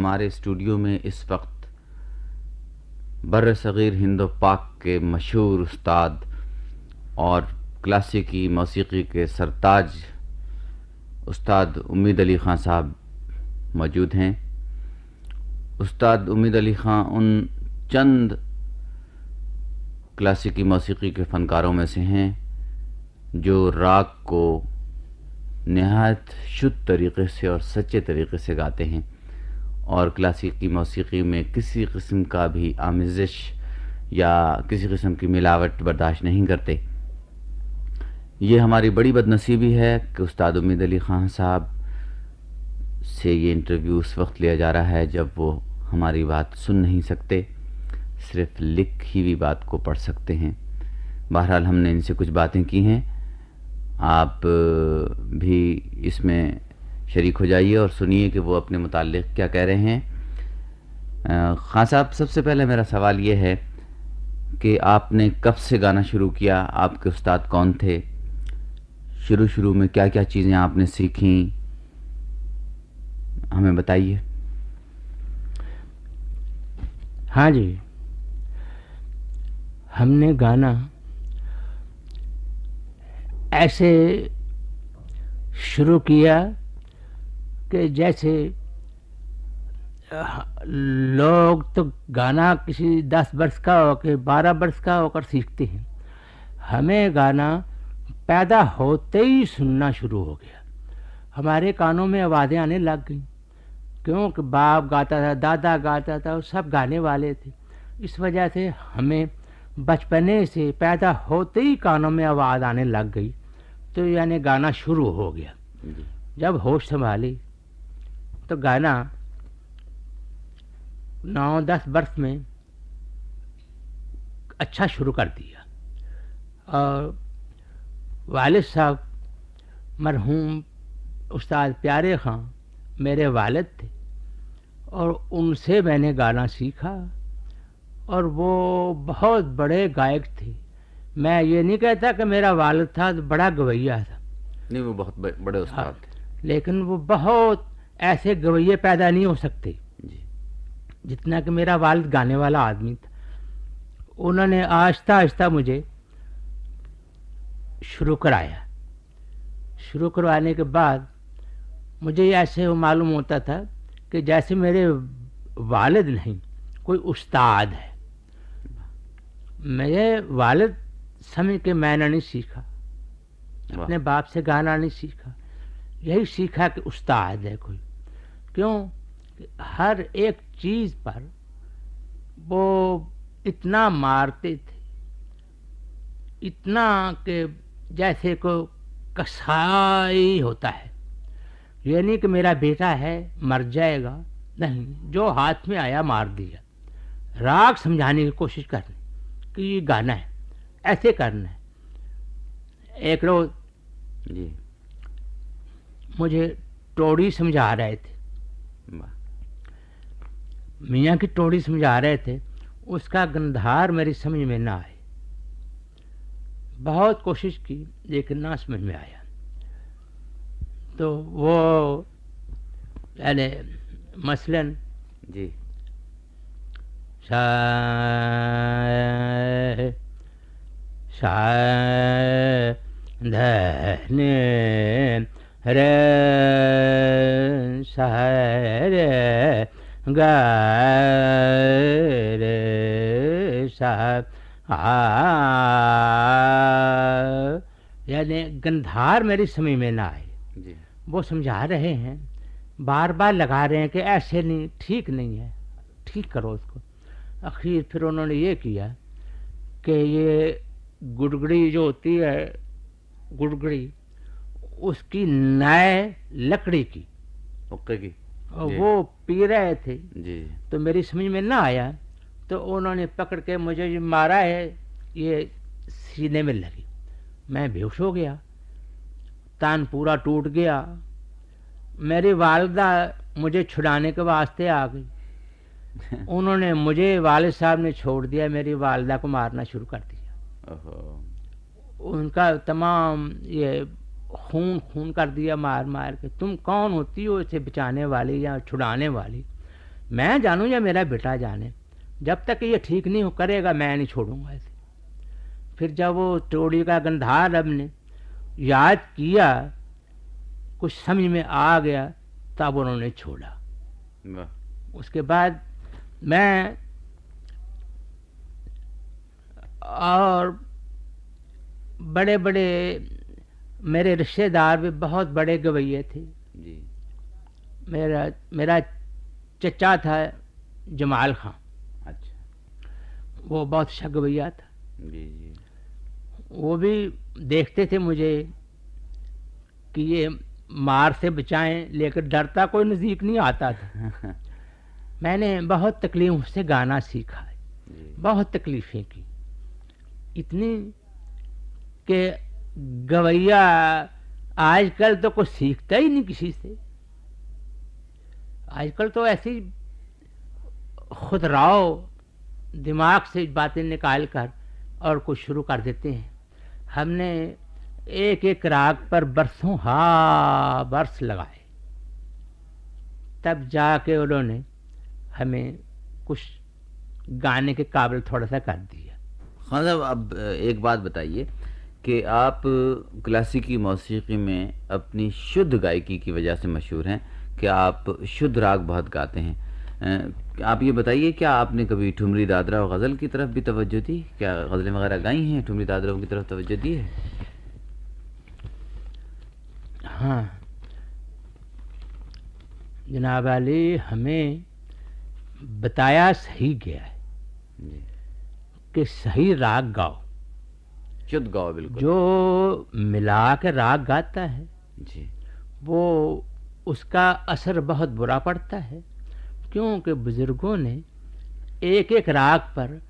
हमारे स्टूडियो में इस वक्त बर्र-ए-सग़ीर हिंद व पाक के मशहूर उस्ताद और क्लासिकी मौसीकी के सरताज उस्ताद उम्मीद अली ख़ान साहब मौजूद हैं। उस्ताद उम्मीद अली ख़ान उन चंद क्लासिकी मौसीकी के फ़नकारों में से हैं जो राग को नहायत शुद्ध तरीक़े से और सच्चे तरीक़े से गाते हैं और क्लासिकी मौसीकी में किसी किस्म का भी आमिज़श या किसी किस्म की मिलावट बर्दाश्त नहीं करते। ये हमारी बड़ी बदनसीबी है कि उस्ताद उम्मीद अली ख़ान साहब से ये इंटरव्यू उस वक्त लिया जा रहा है जब वो हमारी बात सुन नहीं सकते, सिर्फ लिखी हुई बात को पढ़ सकते हैं। बहरहाल हमने इनसे कुछ बातें की हैं, आप भी इसमें शरीक हो जाइए और सुनिए कि वो अपने मुताल्लिक़ क्या कह रहे हैं। ख़ान साहब, सबसे पहले मेरा सवाल ये है कि आपने कब से गाना शुरू किया, आपके उस्ताद कौन थे, शुरू में क्या क्या चीज़ें आपने सीखी, हमें बताइए। हाँ जी, हमने गाना ऐसे शुरू किया कि जैसे लोग तो गाना किसी 10 वर्ष का हो के 12 वर्ष का होकर सीखते हैं। हमें गाना पैदा होते ही सुनना शुरू हो गया। हमारे कानों में आवाज़ें आने लग गईं, क्योंकि बाप गाता था, दादा गाता था, वो सब गाने वाले थे। इस वजह से हमें बचपने से पैदा होते ही कानों में आवाज़ आने लग गई, तो यानी गाना शुरू हो गया। जब होश संभाली तो गाना 9-10 वर्ष में अच्छा शुरू कर दिया। और वालिद साहब मरहूम उस्ताद प्यारे खां मेरे वालिद थे और उनसे मैंने गाना सीखा और वो बहुत बड़े गायक थे। मैं ये नहीं कहता कि मेरा वालिद था तो बड़ा गवैया था, नहीं, वो बहुत बड़े उस्ताद थे, लेकिन वो बहुत ऐसे गवैये पैदा नहीं हो सकते जी, जितना कि मेरा वालिद गाने वाला आदमी था। उन्होंने आहिस्ता आहिस्ता मुझे शुरू कराया। शुरू करवाने के बाद मुझे ऐसे मालूम होता था कि जैसे मेरे वालिद नहीं, कोई उस्ताद है। मेरे वालिद समझ के मैंने नहीं सीखा, अपने बाप से गाना नहीं सीखा, यही सीखा कि उस्ताद है कोई। क्यों? हर एक चीज़ पर वो इतना मारते थे, इतना कि जैसे को कसाई होता है। ये नहीं कि मेरा बेटा है मर जाएगा, नहीं, जो हाथ में आया मार दिया। राग समझाने की कोशिश करनी कि ये गाना है, ऐसे करना है। एक रोज जी, मुझे टोड़ी समझा रहे थे, मियाँ की टोड़ी समझा रहे थे, उसका गंधार मेरी समझ में ना आए। बहुत कोशिश की लेकिन ना समझ में आया। तो वो यानी मसलन जी, धने रे रे गा रे सा, यानी गंधार मेरी समझ में ना आए। जी, वो समझा रहे हैं, बार बार लगा रहे हैं कि ऐसे नहीं, ठीक नहीं है, ठीक करो उसको। आखिर फिर उन्होंने ये किया कि ये गुड़गड़ी जो होती है, गुड़गड़ी उसकी नए लकड़ी की ओके की, वो पी रहे थे जी, तो मेरी समझ में ना आया, तो उन्होंने पकड़ के मुझे ये मारा है, ये सीने में लगी। मैं बेहोश हो गया, तान पूरा टूट गया। मेरी वालिदा मुझे छुड़ाने के वास्ते आ गई। उन्होंने मुझे, वालिद साहब ने छोड़ दिया, मेरी वालिदा को मारना शुरू कर दिया। उनका तमाम ये खून खून कर दिया मार मार के। तुम कौन होती हो इसे बचाने वाली या छुड़ाने वाली? मैं जानूं या मेरा बेटा जाने, जब तक ये ठीक नहीं हो करेगा मैं नहीं छोड़ूंगा इसे। फिर जब वो टोड़ी का गंधार अब ने याद किया, कुछ समझ में आ गया, तब उन्होंने छोड़ा। उसके बाद मैं और बड़े बड़े मेरे रिश्तेदार भी बहुत बड़े गवैये थे जी। मेरा चचा था जमाल खां। अच्छा। वो बहुत अच्छा गवैया था जी जी। वो भी देखते थे मुझे कि ये मार से बचाएं, लेकिन डरता कोई नज़दीक नहीं आता था। मैंने बहुत तकलीफ से गाना सीखा, बहुत तकलीफ़ें की, इतनी कि गवैया आजकल तो कुछ सीखता ही नहीं किसी से। आजकल तो ऐसी खुदराव दिमाग से बातें निकाल कर और कुछ शुरू कर देते हैं। हमने एक एक राग पर बरसों बरस लगाए, तब जाके उन्होंने हमें कुछ गाने के काबिल थोड़ा सा कर दिया। खान साहब, अब एक बात बताइए कि आप क्लासिकी मौसीकी में अपनी शुद्ध गायकी की वजह से मशहूर हैं कि आप शुद्ध राग बहुत गाते हैं। आप ये बताइए, क्या आपने कभी ठुमरी दादरा और गज़ल की तरफ भी तवज्जो दी? क्या गज़लें वगैरह गाई हैं, ठुमरी दादरों की तरफ तवज्जो दी है? हाँ जनाब अली, हमें बताया सही गया है कि सही राग गाओ, शुद्ध गाओ। बिल्कुल। जो मिला के राग गाता है जी, वो उसका असर बहुत बुरा पड़ता है, क्योंकि बुजुर्गों ने एक एक राग पर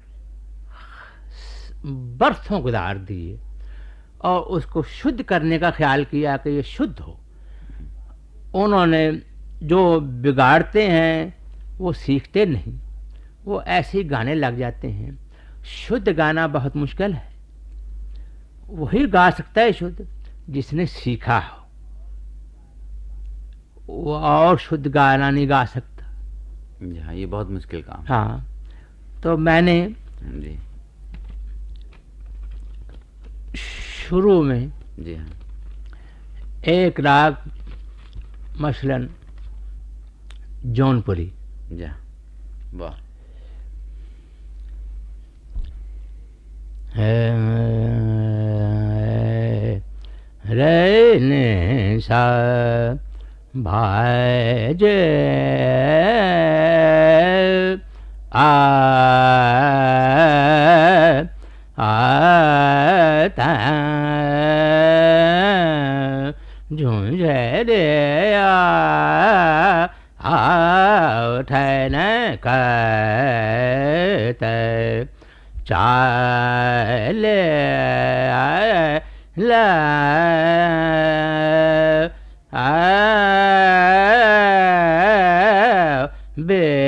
बरसों गुजार दिए और उसको शुद्ध करने का ख्याल किया कि ये शुद्ध हो। उन्होंने जो बिगाड़ते हैं वो सीखते नहीं, वो ऐसे ही गाने लग जाते हैं। शुद्ध गाना बहुत मुश्किल है, वही गा सकता है शुद्ध जिसने सीखा हो, वो और शुद्ध गाना नहीं गा सकता। हाँ, ये बहुत मुश्किल काम। हाँ, तो मैंने जी शुरू में जी हाँ एक राग मसलन जौनपुरी, जा वाह, रे ने सा भाज झुंझे रे ठन कहते चाल ला बेले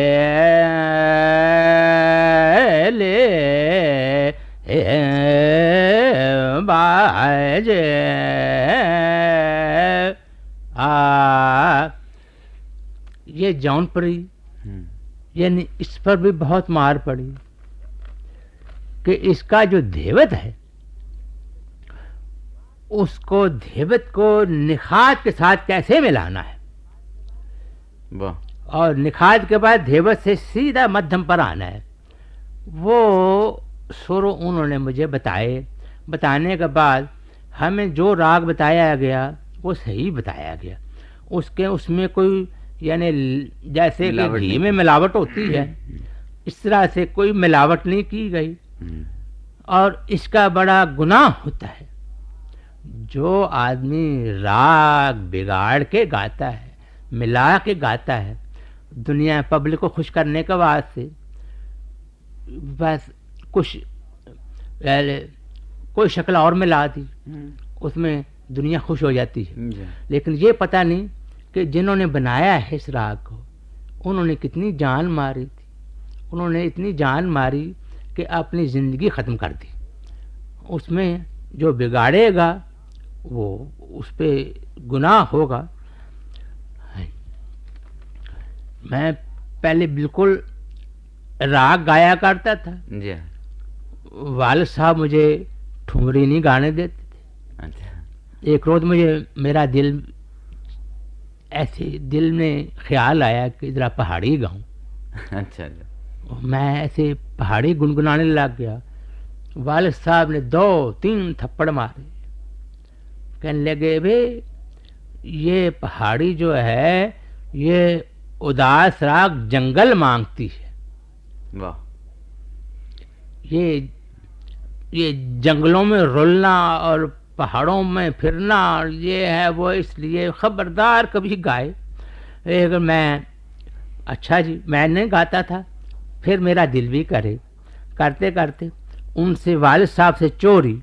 बाजे ये जौनपुरी, यानी इस पर भी बहुत मार पड़ी कि इसका जो धेवत है उसको धेवत को निखात के साथ कैसे मिलाना है, वाह, और निखात के बाद धेवत से सीधा मध्यम पर आना है। वो सुर उन्होंने मुझे बताए, बताने के बाद हमें जो राग बताया गया वो सही बताया गया। उसमें कोई यानी जैसे कि घी में मिलावट होती है, इस तरह से कोई मिलावट नहीं की गई। और इसका बड़ा गुनाह होता है जो आदमी राग बिगाड़ के गाता है, मिला के गाता है, दुनिया पब्लिक को खुश करने के वास्ते, बस कुछ कोई शक्ल और मिला दी, उसमें दुनिया खुश हो जाती है। लेकिन ये पता नहीं कि जिन्होंने बनाया है इस राग को, उन्होंने कितनी जान मारी थी। उन्होंने इतनी जान मारी कि अपनी ज़िंदगी ख़त्म कर दी। उसमें जो बिगाड़ेगा वो उस पर गुनाह होगा। मैं पहले बिल्कुल राग गाया करता था। जी हाँ। वालिद साहब मुझे ठुमरी नहीं गाने देते थे। अच्छा। एक रोज मुझे मेरा दिल ऐसे दिल में ख्याल आया कि जरा पहाड़ी गाऊं। अच्छा अच्छा। मैं ऐसे पहाड़ी गुनगुनाने लग गया। वालिद साहब ने 2-3 थप्पड़ मारे, कहने लगे वे ये पहाड़ी जो है ये उदास राग जंगल मांगती है। वाह। ये जंगलों में रुलना और पहाड़ों में फिरना ये है वो, इसलिए खबरदार कभी गाए। लेकिन मैं, अच्छा जी, मैंने गाता था। फिर मेरा दिल भी करे, करते करते उनसे वालिद साहब से चोरी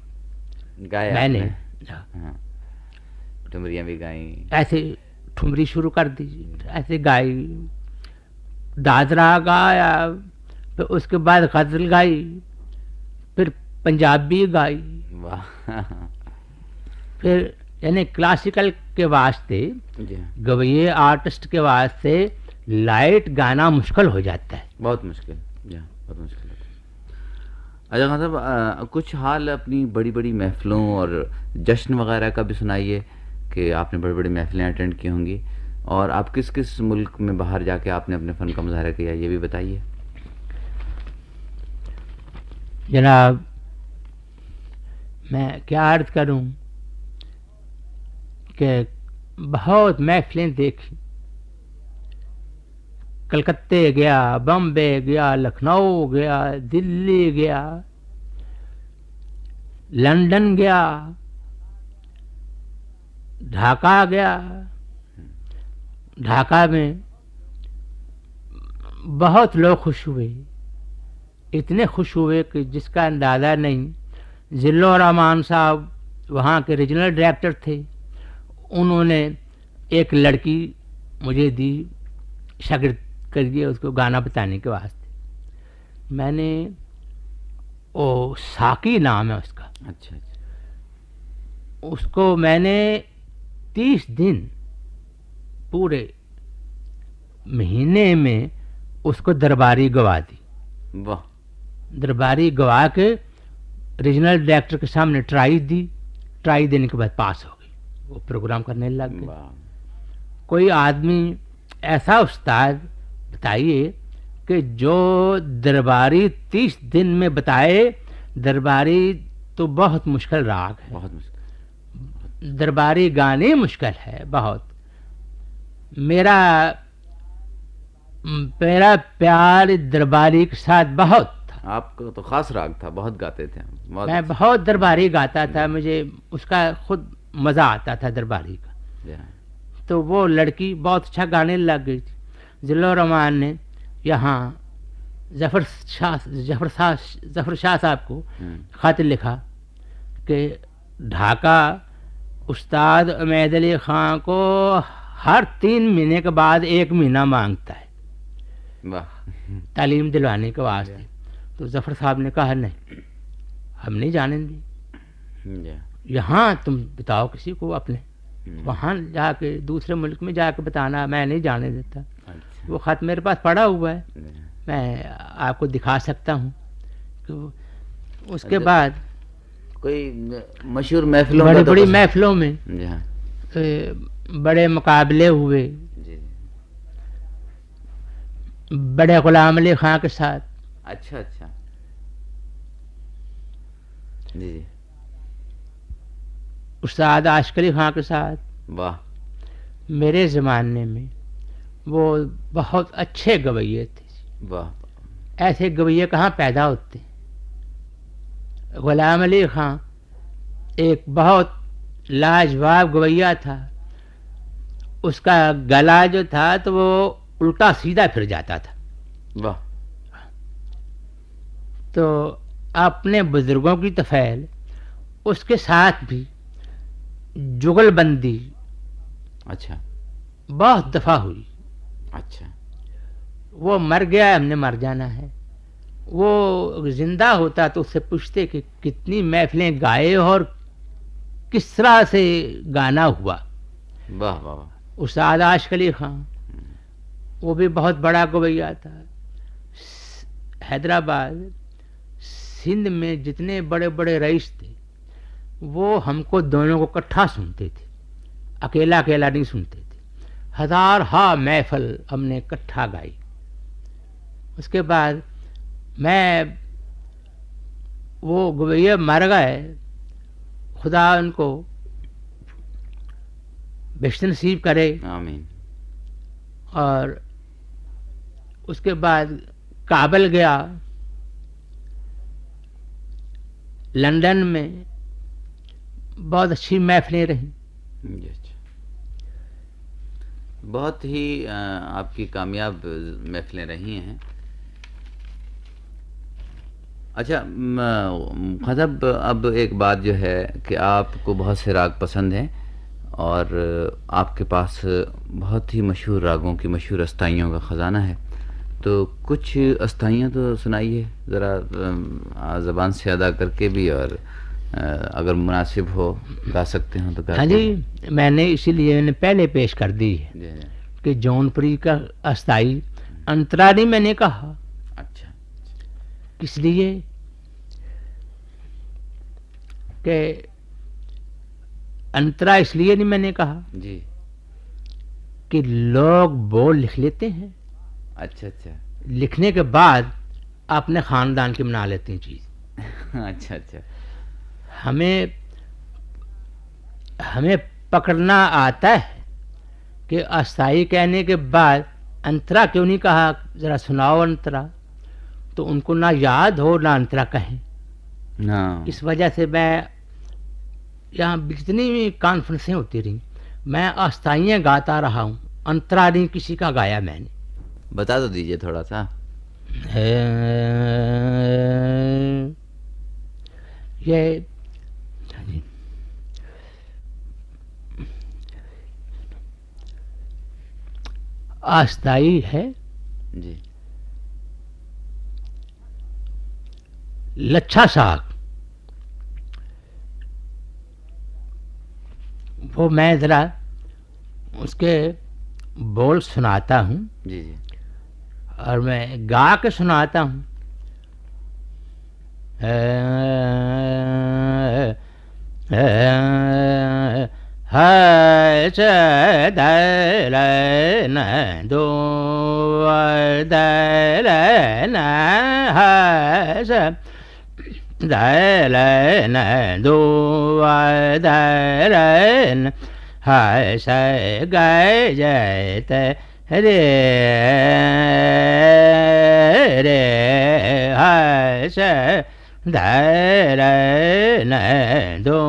गाया मैंने हाँ, ठुमरियाँ भी गाई। ऐसे ठुमरी शुरू कर दी, ऐसे गाई, दादरा गाया, फिर उसके बाद गजल गाई, फिर पंजाबी गाई, वाह। फिर यानी क्लासिकल के वास्ते, जी हाँ। गवैये आर्टिस्ट के वास्ते लाइट गाना मुश्किल हो जाता है। बहुत मुश्किल। जी हाँ, बहुत मुश्किल होता है। अच्छा खान साहब, कुछ हाल अपनी बड़ी बड़ी महफिलों और जश्न वगैरह का भी सुनाइए कि आपने बड़ी बड़ी महफिलें अटेंड की होंगी, और आप किस किस मुल्क में बाहर जाके आपने अपने फ़न का मुजाहरा किया, ये भी बताइए। जनाब, मैं क्या अर्ज करूं कि बहुत महफिलें देखी। कलकत्ते गया, बम्बे गया, लखनऊ गया, दिल्ली गया, लंदन गया, ढाका गया। ढाका में बहुत लोग खुश हुए, इतने खुश हुए कि जिसका अंदाज़ा नहीं। जिल्लुर रहमान साहब वहाँ के रीजनल डायरेक्टर थे, उन्होंने एक लड़की मुझे दी शागिर्द करिए उसको गाना बताने के वास्ते। मैंने, ओ साकी नाम है उसका, अच्छा अच्छा। उसको मैंने 30 दिन पूरे महीने में उसको दरबारी गवा दी। वाह। दरबारी गवा के रीजनल डायरेक्टर के सामने ट्राई दी। ट्राई देने के बाद पास हो गई, वो प्रोग्राम करने लग गए। वाह। कोई आदमी ऐसा उस्ताद बताइए कि जो दरबारी 30 दिन में बताए। दरबारी तो बहुत मुश्किल राग है, बहुत मुश्किल। दरबारी गाने मुश्किल है बहुत। मेरा प्यार दरबारी के साथ बहुत था। आपका तो खास राग था, बहुत गाते थे हम, मैं बहुत दरबारी गाता था, मुझे उसका खुद मज़ा आता था दरबारी का। जी हाँ। तो वो लड़की बहुत अच्छा गाने लग गई थी। जिल्लुर रहमान ने यहाँ जफ़र शाह साहब को खत लिखा कि ढाका उस्ताद उमैद अली ख़ान को हर 3 महीने के बाद 1 महीना मांगता है तालीम दिलवाने के वास्ते। तो जफ़र साहब ने कहा नहीं, हम नहीं जाने दी, यहाँ तुम बताओ किसी को अपने, वहाँ जाके दूसरे मुल्क में जाके बताना, मैं नहीं जाने देता। अच्छा। वो ख़त मेरे पास पड़ा हुआ है, मैं आपको दिखा सकता हूँ। तो उसके बाद कोई मशहूर महफिलों, बड़ी बड़ी महफिलों में जी हाँ, बड़े मुकाबले हुए, जी। बड़े गुलाम अली खां के साथ। अच्छा अच्छा, जी जी। उस्ताद आशिक अली खां के साथ। वाह। मेरे ज़माने में वो बहुत अच्छे गवैये थे। वाह। ऐसे गवैये कहाँ पैदा होते। गुलाम अली खां एक बहुत लाजवाब गवैया था। उसका गला जो था तो वो उल्टा सीधा फिर जाता था। वाह। तो अपने बुजुर्गों की तफैल उसके साथ भी जुगलबंदी अच्छा, बहुत दफ़ा हुई। अच्छा। वो मर गया, हमने मर जाना है। वो जिंदा होता तो उससे पूछते कि कितनी महफिलें गाए और किस तरह से गाना हुआ। वाह वाह वाह। उस्ताद आशिक अली खां वो भी बहुत बड़ा गवैया था। हैदराबाद सिंध में जितने बड़े बड़े रईस थे वो हमको दोनों को इकट्ठा सुनते थे, अकेला अकेला नहीं सुनते थे। हजार हा महफल हमने इकट्ठा गाई। उसके बाद मैं, वो गवैया मर गए, खुदा उनको बेहश्त नसीब करे, आमीन। और उसके बाद काबल गया, लंदन में बहुत अच्छी महफिलें रहीं। जी, अच्छा। बहुत ही आपकी कामयाब महफिलें रही हैं। अच्छा ख़ान साहब, अब एक बात जो है कि आपको बहुत से राग पसंद हैं और आपके पास बहुत ही मशहूर रागों की मशहूर अस्ताइयों का ख़जाना है, तो कुछ अस्ताइयाँ तो सुनाइए ज़रा, ज़बान से अदा करके भी, और अगर मुनासिब हो गा सकते हो तो गा। हाँ जी, मैंने इसीलिए मैंने पहले पेश कर दी है कि जौनपुरी का अस्ताई अंतरा नहीं मैंने कहा। अच्छा, किस लिए कि अंतरा इसलिए नहीं मैंने कहा जी कि लोग बोल लिख लेते हैं, अच्छा अच्छा लिखने के बाद अपने ख़ानदान की बना लेते हैं चीज़। अच्छा अच्छा, हमें पकड़ना आता है कि अस्थाई कहने के बाद अंतरा क्यों नहीं कहा, ज़रा सुनाओ अंतरा, तो उनको ना याद हो ना अंतरा कहें। इस वजह से मैं यहाँ जितनी भी कॉन्फ्रेंसें होती रही मैं अस्थाइयाँ गाता रहा हूँ, अंतरा नहीं किसी का गाया मैंने। बता तो दीजिए थोड़ा सा। ये अस्थाई है जी। लच्छा साग, वो मैं ज़रा उसके बोल सुनाता हूँ जी जी, और मैं गा के सुनाता हूँ। दो दो हस गए जयत रे रे हस दरन दो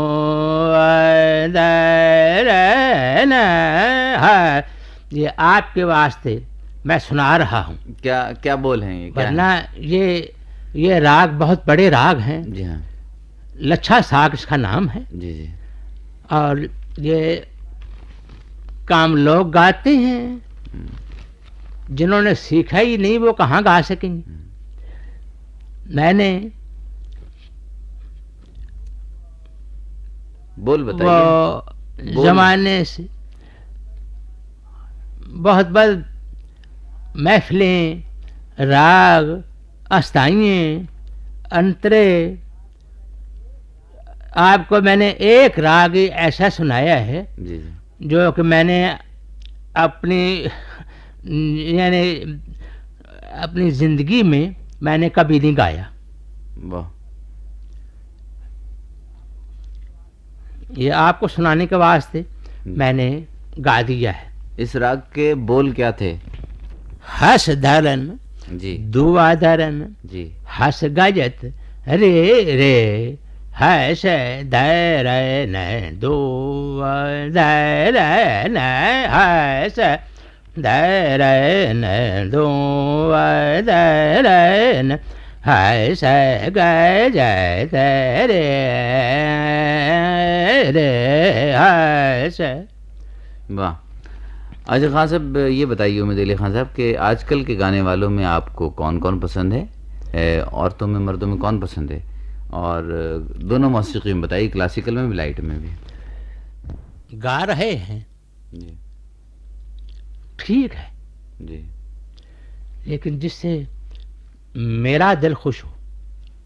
दरन। ये आपके वास्ते मैं सुना रहा हूँ। क्या क्या बोल हैं ये, क्या वरना है? ये राग बहुत बड़े राग हैं। जी हाँ, लच्छा साग इसका नाम है। जी जी, और ये काम लोग गाते हैं, जिन्होंने सीखा ही नहीं वो कहाँ गा सकेंगे। मैंने बोल बताइए। वो जमाने से बहुत बहुत महफिलें, राग, अस्ताइयाँ, अंतरे, आपको मैंने एक राग ऐसा सुनाया है जी जी, जो कि मैंने अपनी यानी अपनी ज़िंदगी में मैंने कभी नहीं गाया। वाह, ये आपको सुनाने के वास्ते मैंने गा दिया है। इस राग के बोल क्या थे? हस धरन जी दुआ धरन जी, हस गजत रे रे हस धरन दुआ धरन हस धरन दुआ धरन हस गजत रे रे हस। वाह। अच्छा खान साहब, ये बताइए उम्मीद अली खान साहब कि आजकल के गाने वालों में आपको कौन कौन पसंद है, औरतों में मर्दों में कौन पसंद है, और दोनों मौसीकी में बताइए, क्लासिकल में भी लाइट में भी। गा रहे हैं जी ठीक है, जी, लेकिन जिससे मेरा दिल खुश हो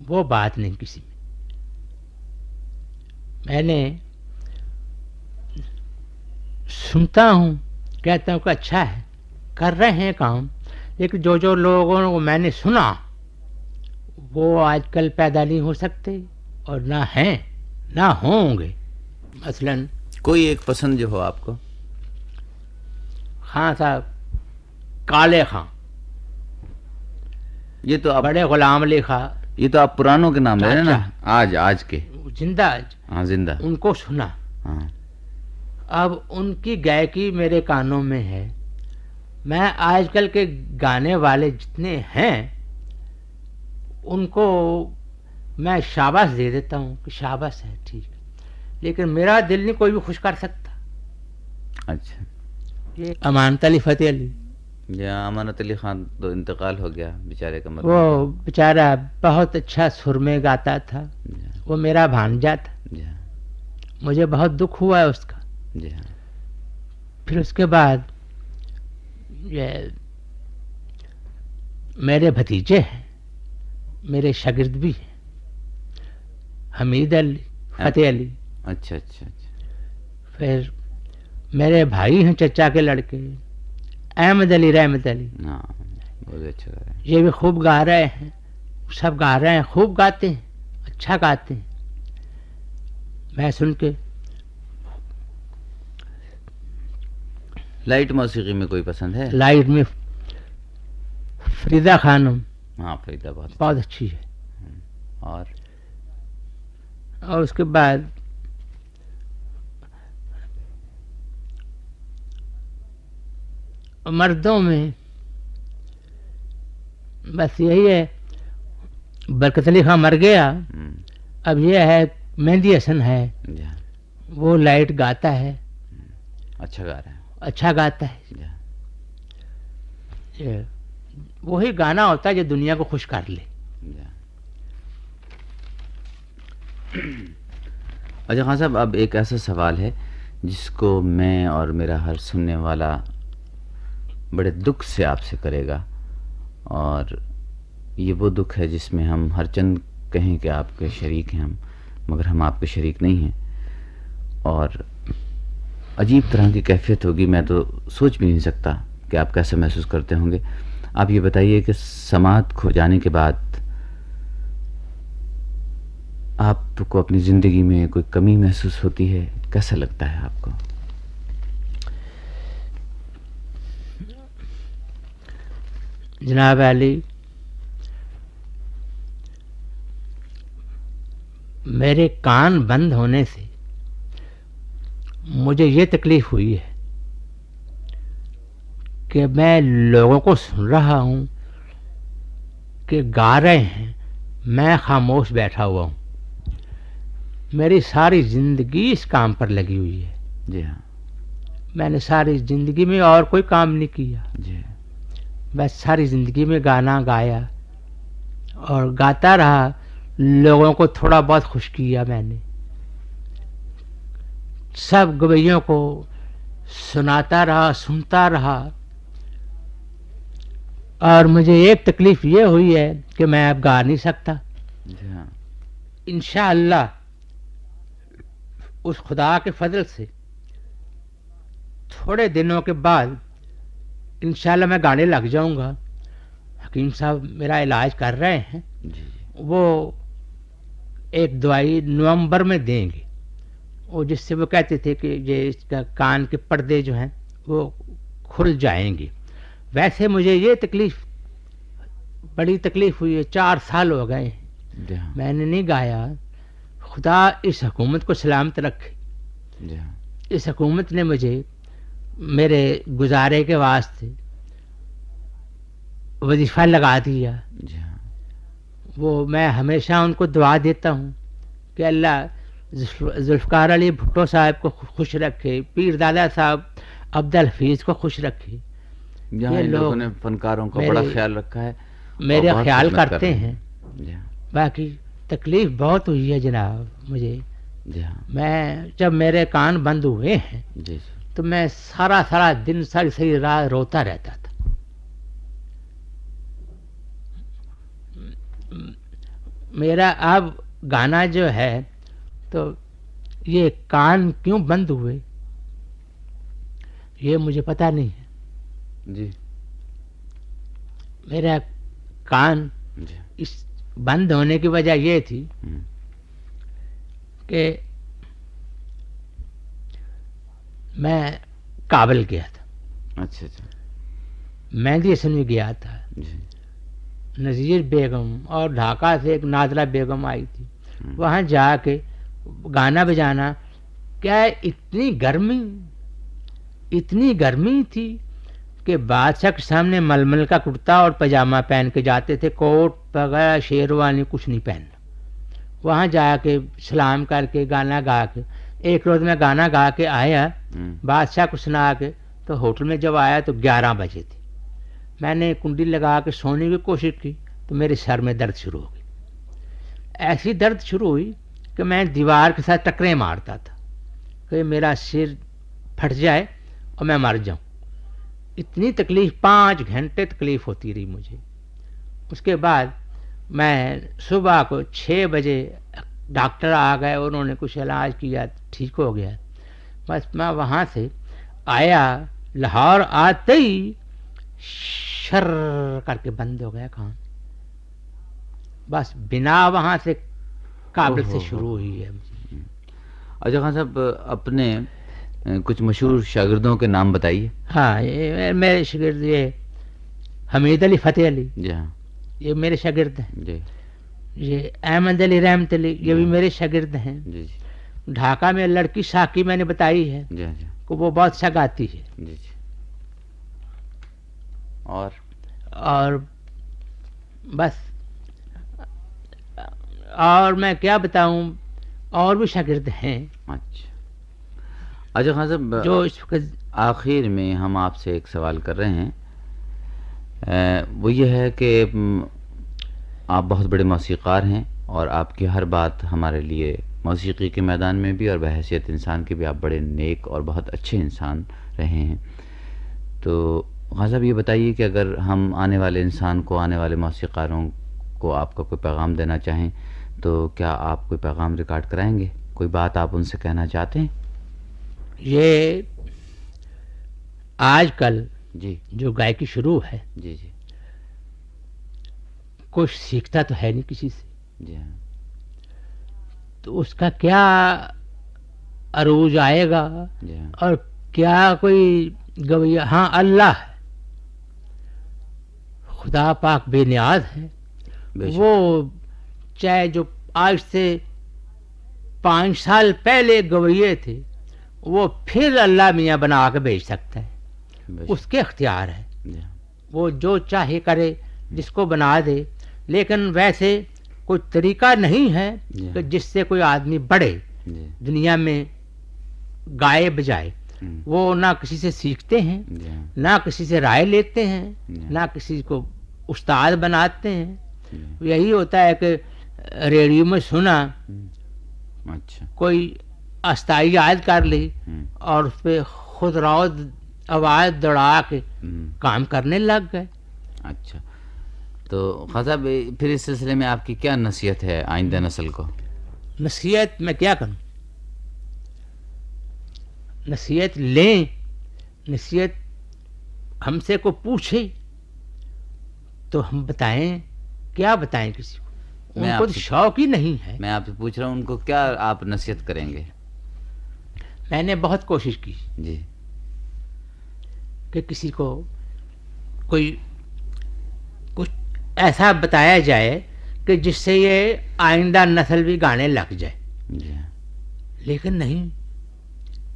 वो बात नहीं किसी में। मैंने सुनता हूँ, कहता हूँ कि अच्छा है, कर रहे हैं काम, लेकिन जो जो लोगों को मैंने सुना वो आजकल पैदा नहीं हो सकते और ना हैं ना होंगे। मसलन कोई एक पसंद जो हो आपको? खां साहब, काले खां, ये तो आप बड़े गुलाम अली खां, ये तो आप पुरानों के नाम ले रहे हैं ना, आज के जिंदा, हाँ जिंदा, उनको सुना। हाँ। अब उनकी गायकी मेरे कानों में है। मैं आजकल के गाने वाले जितने हैं उनको मैं शाबाश दे देता हूँ कि शाबाश है, ठीक है, लेकिन मेरा दिल नहीं कोई भी खुश कर सकता। अच्छा, ये अमानत अली, फतेह अली, या अमानत अली खान तो इंतकाल हो गया बेचारे का, मतलब वो बेचारा बहुत अच्छा सुर में गाता था, वो मेरा भांजा था, मुझे बहुत दुख हुआ है उसका। जी हाँ। फिर उसके बाद ये मेरे भतीजे हैं, मेरे शागिर्द भी हैं, हमीद अली, फतेह अली। अच्छा अच्छा अच्छा। फिर मेरे भाई हैं चचा के लड़के, अहमद अली, रहमत अली, हाँ बहुत अच्छा गा रहे हैं। ये भी खूब गा रहे हैं, सब गा रहे हैं, खूब गाते हैं, अच्छा गाते हैं। मैं सुन के लाइट मौसीकी में कोई पसंद है? लाइट में फरीदा खानम, हाँ फरीदा बहुत अच्छी है। और उसके बाद मर्दों में बस यही है, बरकत अली खां मर गया, अब ये है मेहंदी हसन है, वो लाइट गाता है, अच्छा गा रहा है, अच्छा गाता है। ये वही गाना होता है जो दुनिया को खुश कर ले। अच्छा खान साहब, अब एक ऐसा सवाल है जिसको मैं और मेरा हर सुनने वाला बड़े दुख से आपसे करेगा, और ये वो दुख है जिसमें हम हर चंद कहें कि आपके शरीक हैं हम, मगर हम आपके शरीक नहीं हैं, और अजीब तरह की कैफियत होगी, मैं तो सोच भी नहीं सकता कि आप कैसे महसूस करते होंगे। आप ये बताइए कि समात खो जाने के बाद आपको अपनी ज़िंदगी में कोई कमी महसूस होती है? कैसा लगता है आपको? जनाब अली, मेरे कान बंद होने से मुझे ये तकलीफ हुई है कि मैं लोगों को सुन रहा हूँ कि गा रहे हैं, मैं खामोश बैठा हुआ हूँ। मेरी सारी ज़िंदगी इस काम पर लगी हुई है। जी हाँ। मैंने सारी ज़िंदगी में और कोई काम नहीं किया जी। बस सारी ज़िंदगी में गाना गाया और गाता रहा, लोगों को थोड़ा बहुत खुश किया मैंने, सब गवैयों को सुनाता रहा, सुनता रहा, और मुझे एक तकलीफ ये हुई है कि मैं अब गा नहीं सकता। हाँ। इंशाअल्लाह उस खुदा के फजल से थोड़े दिनों के बाद इंशाअल्लाह मैं गाने लग जाऊंगा। हकीम साहब मेरा इलाज कर रहे हैं, वो एक दवाई नवंबर में देंगे, वो जिससे वो कहते थे कि ये इसका कान के पर्दे जो हैं वो खुल जाएंगे। वैसे मुझे ये तकलीफ, बड़ी तकलीफ हुई है, 4 साल हो गए मैंने नहीं गाया। खुदा इस हुकूमत को सलामत रखे। इस हुकूमत ने मुझे मेरे गुजारे के वास्ते वजीफ़ा लगा दिया। वो मैं हमेशा उनको दुआ देता हूँ कि अल्लाह जुल्फ़कार अली भुट्टो साहब को खुश रखे, पीर दादा साहब अब्दुल हफीज़ को खुश रखे। ये लोगों ने फनकारों का बड़ा ख्याल रखा है, मेरे ख्याल करते हैं। बाकी तकलीफ बहुत हुई है जनाब मुझे। मैं जब मेरे कान बंद हुए हैं तो मैं सारा दिन सारी रात रोता रहता था। मेरा अब गाना जो है तो ये कान क्यों बंद हुए ये मुझे पता नहीं है जी। मेरा कान जी। इस बंद होने की वजह ये थी कि मैं काबुल गया था। अच्छा अच्छा। मेडिटेशन में गया था। जी। नज़ीर बेगम और ढाका से एक नाजरा बेगम आई थी। वहाँ जाके गाना बजाना, क्या इतनी गर्मी थी कि बादशाह के सामने मलमल का कुर्ता और पजामा पहन के जाते थे, कोट वगैरह शेरवानी कुछ नहीं पहनना। वहाँ जाके सलाम करके गाना गा के, एक रोज़ मैं गाना गा के आया बादशाह को सुना के, तो होटल में जब आया तो 11 बजे थे। मैंने कुंडी लगा के सोने की कोशिश की तो मेरे सर में दर्द शुरू हो गई। ऐसी दर्द शुरू हुई कि मैं दीवार के साथ टकरे मारता था कि मेरा सिर फट जाए और मैं मर जाऊं। इतनी तकलीफ़, 5 घंटे तकलीफ़ होती रही मुझे। उसके बाद मैं सुबह को 6 बजे डॉक्टर आ गए, उन्होंने कुछ इलाज किया, ठीक हो गया। बस मैं वहाँ से आया, लाहौर आते ही शर करके बंद हो गया कान। बस बिना वहाँ से काबुल से शुरू हुई है। अच्छा खान साहब, अपने कुछ मशहूर शागिर्दों के नाम बताइए। हाँ, ये मेरे शागिर्द, ये हमीद अली फ़तेह अली, जी हाँ, ये मेरे शागिर्द हैं। जी। ये अहमद अली रहमत अली, ये भी मेरे शागिर्द हैं। जी जी। ढाका में लड़की साकी मैंने बताई है जी जी। कि वो बहुत अच्छा गाती है। जी जी। और बस, और मैं क्या बताऊं, और भी शागिर्द हैं। अच्छा अच्छा खान साहब, जो इस वक्त आखिर में हम आपसे एक सवाल कर रहे हैं, वो ये है कि आप बहुत बड़े मौसीक़ार हैं और आपकी हर बात हमारे लिए मौसीक़ी के मैदान में भी और बहैसियत इंसान के भी आप बड़े नेक और बहुत अच्छे इंसान रहे हैं। तो खान साहब ये बताइए कि अगर हम आने वाले इंसान को, आने वाले मौसीक़ारों को आपका कोई पैगाम देना चाहें तो क्या आप कोई पैगाम रिकॉर्ड कराएंगे? कोई बात आप उनसे कहना चाहते हैं? ये आजकल जी जो गायकी शुरू है, जी जी कुछ सीखता तो है नहीं किसी से, जी हाँ, तो उसका क्या अरूज आएगा जी हाँ, और क्या कोई गवैया। हाँ, अल्लाह है, खुदा पाक बेनियाज है। बेशक। वो चाहे जो आज से 5 साल पहले गवैये थे, वो फिर अल्लाह मियाँ बना के भेज सकता है, बेशक। उसके अख्तियार है। जी हाँ, वो जो चाहे करे, जिसको बना दे। लेकिन वैसे कोई तरीका नहीं है जी कि जिससे कोई आदमी बढ़े जी दुनिया में, गाए बजाए। हम्म, वो ना किसी से सीखते हैं, जी हाँ, ना किसी से राय लेते हैं, जी। ना किसी को उस्ताद बनाते हैं। जी। यही होता है कि रेडियो में सुना, अच्छा। कोई अस्थाई याद कर ली हम्म, और उस पर खुद राव आवाज़ दौड़ा के हम्म, काम करने लग गए। अच्छा, तो खान साहब फिर इस सिलसिले में आपकी क्या नसीहत है आइंदा नस्ल को? नसीहत मैं क्या करूं, नसीहत लें, नसीहत हमसे को पूछे तो हम बताएं, क्या बताएं किसी को? मैं उनको तो आपसे- शौक ही नहीं है। मैं आपसे पूछ रहा हूँ, उनको क्या आप नसीहत करेंगे? मैंने बहुत कोशिश की जी कि किसी को कोई कुछ ऐसा बताया जाए कि जिससे ये आइंदा नस्ल भी गाने लग जाए। जी हाँ, लेकिन नहीं,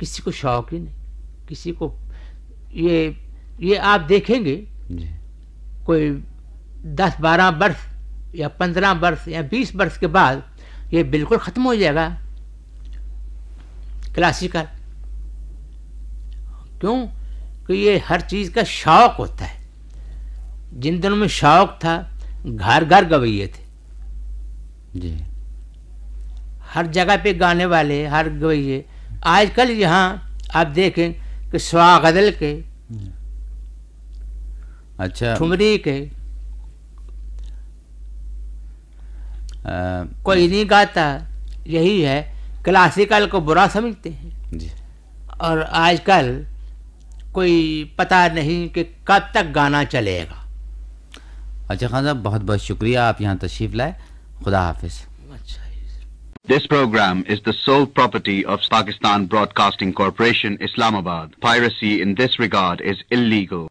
किसी को शौक ही नहीं। किसी को ये आप देखेंगे, जी कोई 10-12 वर्ष या 15 वर्ष या 20 वर्ष के बाद ये बिल्कुल ख़त्म हो जाएगा क्लासिकल। क्यों? कि ये हर चीज़ का शौक होता है। जिन दिनों में शौक था, घर घर गवैये थे, जी हर जगह पे गाने वाले, हर गवैये। आजकल यहाँ आप देखें कि स्वा गज़ल के, अच्छा, ठुमरी के, कोई नहीं गाता, यही है, क्लासिकल को बुरा समझते हैं जी। और आजकल कोई पता नहीं कि कब तक गाना चलेगा। अच्छा खान साहब, बहुत बहुत शुक्रिया, आप यहाँ तशरीफ़ लाए। खुदा हाफिज़। This program is the sole property of Pakistan Broadcasting Corporation, Islamabad. Piracy in this regard is illegal.